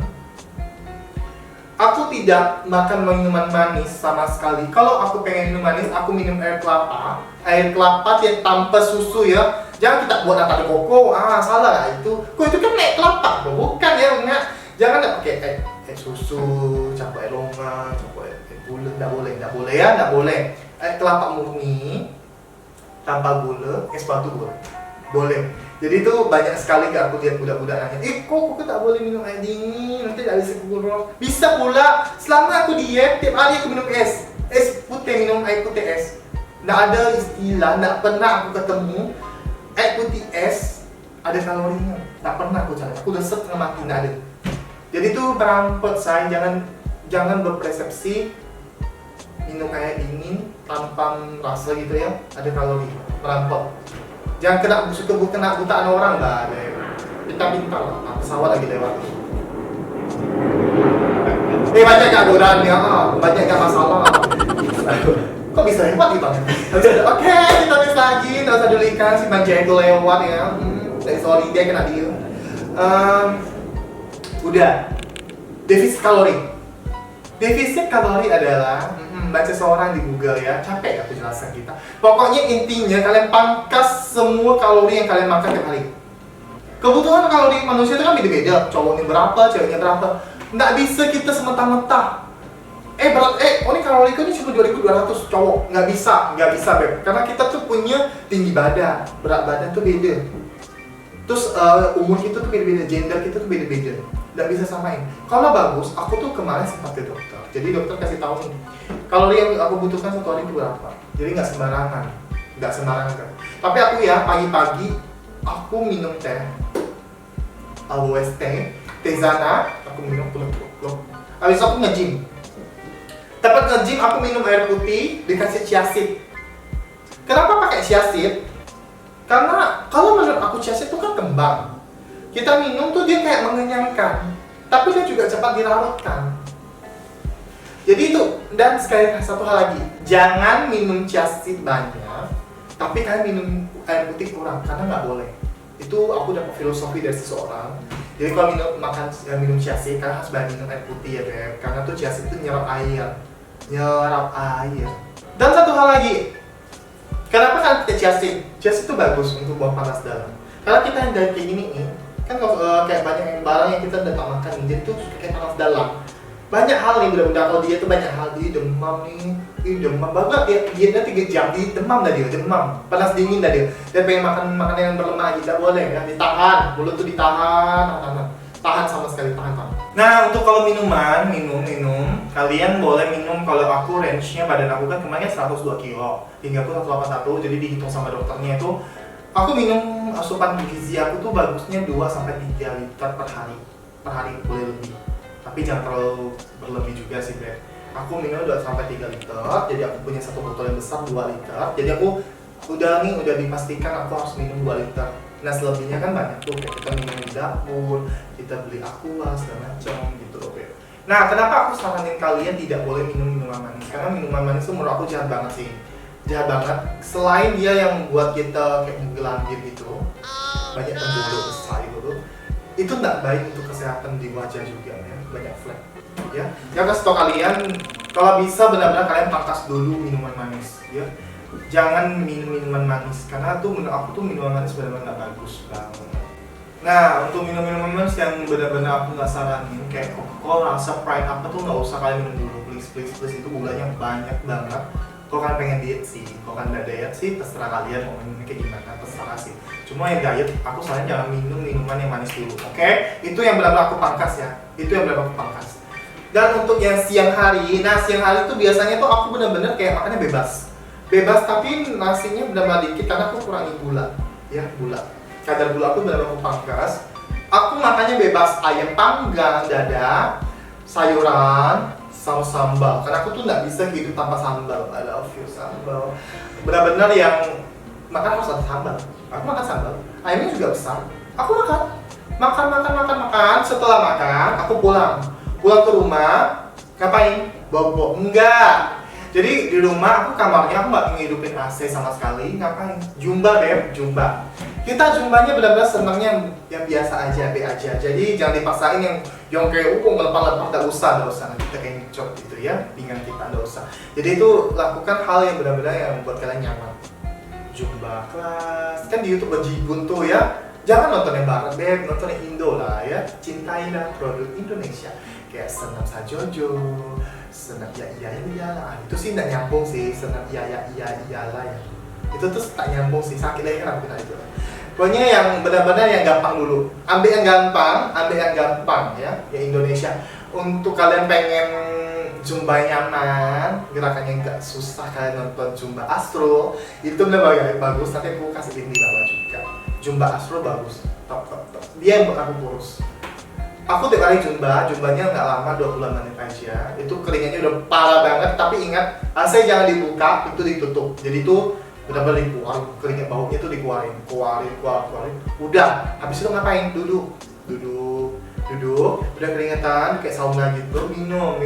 [SPEAKER 2] Aku tidak makan minuman manis sama sekali. Kalau aku pengen minum manis, aku minum air kelapa. Air kelapa yang tanpa susu ya. Jangan kita buat nata de koko. Salah lah itu. Kok itu kan air kelapa, bukan ya, enggak. Jangan pakai air susu, campur air longan, campur air gula. Enggak boleh. Air kelapa murni tanpa gula, es batu boleh. Jadi itu banyak sekali aku lihat budak-budak nanya, kok aku tak boleh minum air dingin, nanti tak bisa kurus. Bisa pula, selama aku diet, tiap hari aku minum es putih, minum air putih es. Nggak ada istilah, nggak pernah aku ketemu air putih es ada kalorinya. Nggak pernah aku cari, aku udah setengah mati, nggak ada. Jadi itu berampot saya, jangan berpersepsi minum air dingin tanpa rasa gitu ya, ada kalori, berampot. Jangan kena butaan orang lah, pintar-pintar lah, pesawat lagi lewat. Banyak gak godaan ya, banyak gak masalah. Kok bisa hebat gitu? Oke, kita tes lagi, nggak usah dulu ikan, si Banjai itu lewat ya. Sorry, dia kena deal. Udah, defisit kalori adalah baca seorang di Google ya, capek aku jelaskan kita. Pokoknya intinya kalian pangkas semua kalori yang kalian makan tiap hari. Kebutuhan kalori manusia itu kan beda-beda, cowoknya berapa, ceweknya berapa. Nggak bisa kita semata-mata ini kaloriku ini cuma 2200 cowok. Nggak bisa beb, karena kita tuh punya tinggi badan, berat badan tuh beda. Terus umur kita tuh beda-beda, gender kita tuh beda-beda. Nggak bisa samain. Kalau bagus, aku tuh kemarin sempat ke dokter. Jadi dokter kasih tahu nih, kalori yang aku butuhkan satu hari itu berapa. Jadi nggak sembarangan. Tapi aku ya pagi-pagi aku minum teh, aloes teh, tezana, aku minum peluk. Habis aku nge-gym. Tepat nge-gym aku minum air putih dikasih chia seed. Kenapa pakai chia seed? Karena kalau menurut aku chia seed itu kan kembang. Kita minum tuh dia kayak mengenyangkan, tapi dia juga cepat dilarutkan. Jadi itu, dan sekali satu hal lagi, jangan minum chia seed banyak, tapi kalian minum air putih kurang, karena nggak boleh. Itu aku dapat filosofi dari seseorang. Jadi kalau minum chia seed, kalian harus banyak minum air putih ya beb, karena tuh chia seed itu nyerap air. Dan satu hal lagi, kenapa kalian pakai chia seed? Chia seed itu bagus untuk buang panas dalam. Karena kita yang dari kayak gini nih, kan kayak banyak yang barang yang kita udah tak makan nih, jadi tuh kayak panas dalam. Banyak hal nih budak-budak, kalau dia tuh banyak hal, dia demam banget, dietnya 3 jam, dia demam, panas dingin dah dia pengen makan makanan yang berlemak aja, tidak boleh kan, ditahan, mulut tuh tahan sama sekali, tahan. Nah untuk kalau minum, kalian boleh minum, kalau aku range-nya badan aku kan kemarin 102 kilo, hingga aku 181, jadi dihitung sama dokternya itu, aku minum asupan gizi aku tuh bagusnya 2-3 liter per hari boleh lebih. Tapi jangan terlalu berlebih juga sih beb. Aku minum 2-3 liter, jadi aku punya satu botol yang besar 2 liter. Jadi aku udah dipastikan aku harus minum 2 liter. Nah selebihnya kan banyak tuh, kayak kita minum di dapur, kita beli aqua segala macam gitu loh beb. Nah kenapa aku saranin kalian tidak boleh minum minuman manis? Karena minuman manis itu menurut aku jahat banget sih. Jahat banget. Selain dia yang buat kita kayak menggelambir gitu, banyak pembuluh besar itu nggak baik untuk kesehatan di wajah juga ya, banyak flek ya. Kasih tau kalian, kalau bisa benar-benar kalian pangkas dulu minuman manis ya. Jangan minum minuman manis, karena tuh menurut aku tuh minuman manis benar-benar nggak bagus banget. Nah untuk minuman manis yang benar-benar aku nggak saranin, kayak Coca-Cola, Sprite apa tuh nggak usah kalian minum dulu, please, itu gulanya banyak banget. Kalau kalian pengen diet sih, kalau kalian nggak diet sih terserah kalian mau minumnya kayak gimana, terserah sih. Cuma yang diet, aku saranin jangan minum minuman yang manis dulu, oke? Itu yang benar-benar aku pangkas ya, Dan untuk yang siang hari, siang hari itu biasanya tuh aku benar-benar kayak makannya bebas, tapi nasinya benar-benar dikit karena aku kurangi gula, kadar gula aku benar-benar aku pangkas. Aku makannya bebas, ayam panggang, dada, sayuran, sama sambal. Karena aku tuh nggak bisa hidup tanpa sambal. I love you sambal. Benar-benar yang makan harus ada sambal. Aku makan sambal. Ayamnya juga besar. Aku makan. Setelah makan, aku pulang ke rumah. Ngapain? Bobo. Enggak. Jadi di rumah aku kamarnya aku nggak ngehidupin AC sama sekali. Ngapain? Jumba beb, jumba. Kita jumbanya benar-benar senangnya yang biasa aja, be aja. Jadi jangan dipaksain yang kayak melepah-lepah, nggak usah. Nanti kita kayak ngecok gitu ya, pinggang kita nggak usah. Jadi itu lakukan hal yang benar-benar yang membuat kalian nyaman. Jumba kelas, kan di YouTube bejibun tuh ya. Jangan nonton yang barat beb, nonton yang Indo lah ya. Cintailah produk Indonesia. Kayak senam sajojo, senam iya lah. Itu sih nggak nyambung sih, senam iya lah ya. Itu tuh tak nyambung sih, sakit lagi kan aku itu. Pokoknya yang benar-benar yang gampang dulu. Ambil yang gampang ya, yang Indonesia. Untuk kalian pengen Zumba nyaman, gerakannya nggak susah, kalian nonton Zumba Astro. Itu benar-benar bagus, nanti aku kasih link di bawah juga. Zumba Astro bagus, top. Dia yang buat aku kurus. Aku tiap kali Zumbanya nggak lama, 20 menit aja. Itu keringatnya udah parah banget, tapi ingat, AC jangan dibuka, itu ditutup. Jadi itu benar-benar dikeluarin, keringat baunya itu dikeluarin. Udah, habis itu ngapain? Duduk. Udah keringatan, kayak sauna gitu, minum.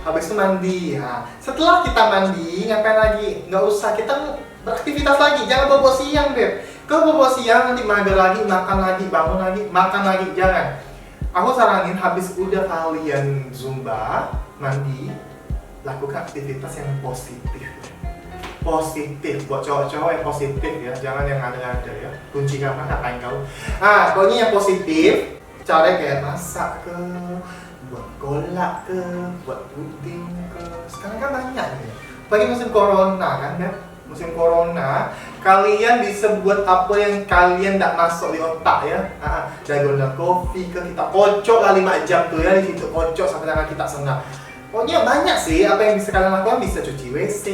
[SPEAKER 2] Habis itu mandi. Nah, setelah kita mandi, ngapain lagi? Nggak usah, kita beraktivitas lagi, jangan bobo siang beb. Kalau bobo siang nanti mager lagi, makan lagi, bangun lagi, makan lagi, jangan. Aku saranin habis udah kalian Zumba, mandi, lakukan aktivitas yang positif buat cowok-cowok yang positif ya, jangan yang ada-ada ya. Kunci kamar ngapain kau? Pokoknya yang positif, caranya kayak masak ke, buat golak ke, buat puding ke. Sekarang kan banyak nih. Apalagi musim corona kan ya. Musim corona, kalian bisa buat apa yang kalian tidak masuk di otak ya. Dalgona coffee ke, kita kocok lah 5 jam tuh ya di situ, kocok sampai tangan kita senang. Pokoknya banyak sih apa yang bisa kalian lakukan, bisa cuci WC,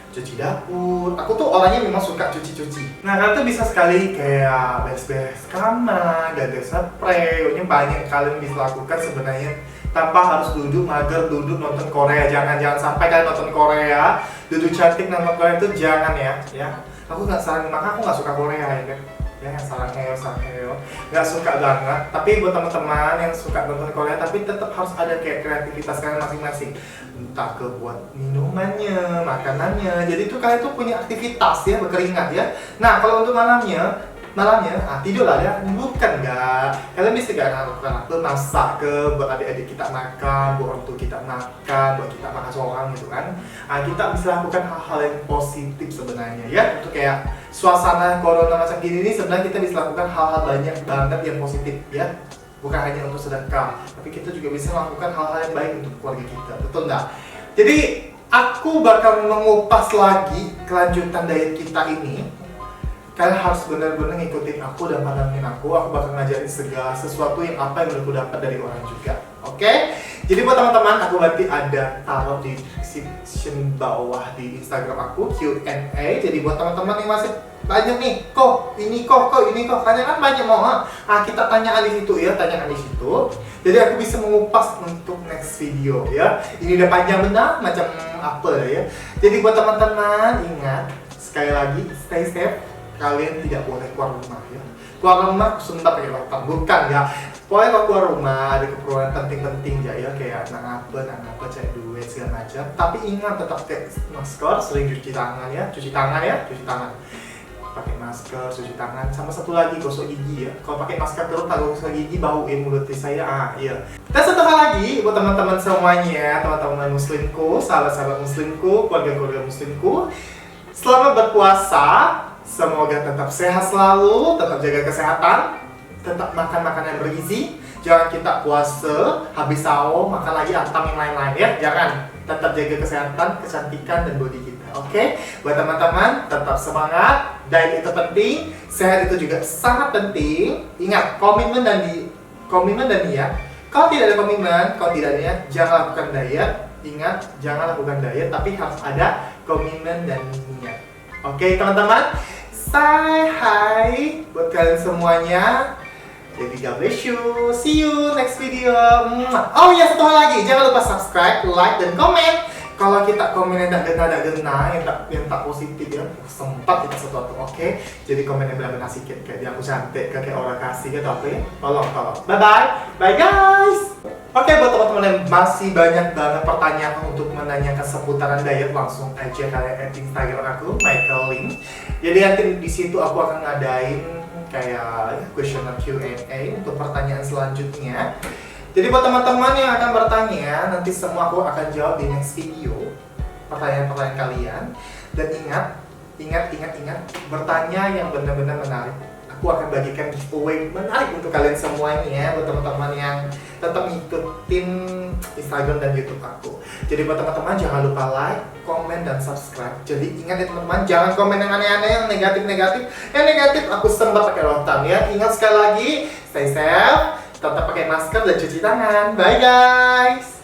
[SPEAKER 2] cuci dapur. Aku tuh orangnya memang suka cuci. Nah, kalian tuh bisa sekali kayak beres-beres kamar, ganti spray. Pokoknya banyak kalian bisa lakukan sebenarnya tanpa harus mager duduk nonton Korea. Jangan sampai kalian nonton Korea, duduk cantik nonton Korea itu jangan ya. Aku nggak saranin, maka aku nggak suka Korea ya kan. Ya, sarang heo, nggak suka banget. Tapi buat teman-teman yang suka nonton Korea, tapi tetap harus ada kayak kreativitas kalian masing-masing. Entah ke buat minumannya, makanannya. Jadi itu kalian tuh punya aktivitas ya, berkeringat ya. Nah, kalau untuk malamnya tidur lah ya. Bukan nggak. Kalian bisa lakukan apa, masak ke, buat adik-adik kita makan, buat orang tua kita makan, buat kita makan seorang gitu kan. Kita bisa lakukan hal-hal yang positif sebenarnya ya. Untuk kayak suasana corona macam gini nih, sebenarnya kita bisa lakukan hal-hal banyak banget yang positif ya. Bukan hanya untuk sedekah, tapi kita juga bisa melakukan hal-hal yang baik untuk keluarga kita, betul nggak? Jadi aku bakal mengupas lagi kelanjutan diet kita ini. Kalian harus benar-benar ngikutin aku dan pantengin aku bakal ngajarin segala sesuatu yang aku dapat dari orang juga. Oke? Jadi buat teman-teman, aku berarti ada taruh di description bawah di Instagram aku, Q&A. Jadi buat teman-teman yang masih banyak nih, kok ini kok, kalian kan banyak mau kita tanyakan di situ ya, tanyakan di situ. Jadi aku bisa mengupas untuk next video ya. Ini udah panjang benar, macam apa ya. Jadi buat teman-teman, ingat sekali lagi, stay safe. Kalian tidak boleh keluar rumah ya. Keluar rumah sebentar pakai lockdown, bukan ya. Pokoknya kalau keluar rumah ada keperluan penting-penting ya, kayak nang apa, cari duit segala macam. Tapi ingat tetap pakai masker, sering cuci tangan. Pakai masker, cuci tangan, sama satu lagi gosok gigi ya. Kalau pakai masker terus tak gosok gigi bauin mulut saya. Iya. Dan satu hal lagi buat teman-teman semuanya, teman-teman muslimku, sahabat-sahabat muslimku, keluarga-keluarga muslimku, selamat berpuasa. Semoga tetap sehat selalu, tetap jaga kesehatan, tetap makan makanan bergizi. Jangan kita puasa, habis sahur, makan lagi atau yang lain-lain ya. Jangan, tetap jaga kesehatan, kecantikan, dan body kita. Oke? Buat teman-teman, tetap semangat. Diet itu penting, sehat itu juga sangat penting. Ingat, komitmen dan niat. Kalau tidak ada komitmen, kalau tidak ada niat, jangan lakukan diet. Ingat, jangan lakukan diet, tapi harus ada komitmen dan niat. Oke, teman-teman? Say hi buat kalian semuanya. Jadi God bless you. See you next video. Oh ya, satu hal lagi, jangan lupa subscribe, like, dan komen. Kalau kita komen yang tak gena, yang tak positif ya, sempat kita sesuatu, oke? Jadi komen yang benar-benar sedikit, kayak aku cantik, kayak orang kasih gitu, oke? Tolong. Bye guys. Oke, buat teman-teman yang masih banyak banget pertanyaan untuk menanyakan seputaran diet, langsung aja kalian add Instagram aku, Michael Lim. Jadi nanti di situ aku akan ngadain kayak questionnaire Q&A untuk pertanyaan selanjutnya. Jadi buat teman-teman yang akan bertanya, nanti semua aku akan jawab di next video pertanyaan-pertanyaan kalian. Dan ingat, bertanya yang benar-benar menarik. Aku akan bagikan giveaway menarik untuk kalian semuanya, buat teman-teman yang tetap ngikutin Instagram dan YouTube aku. Jadi buat teman-teman jangan lupa like, komen, dan subscribe. Jadi ingat ya teman-teman, jangan komen yang aneh-aneh, yang negatif-negatif. Yang negatif aku sempat pakai rotan ya. Ingat sekali lagi, stay safe, tetap pakai masker dan cuci tangan. Bye guys.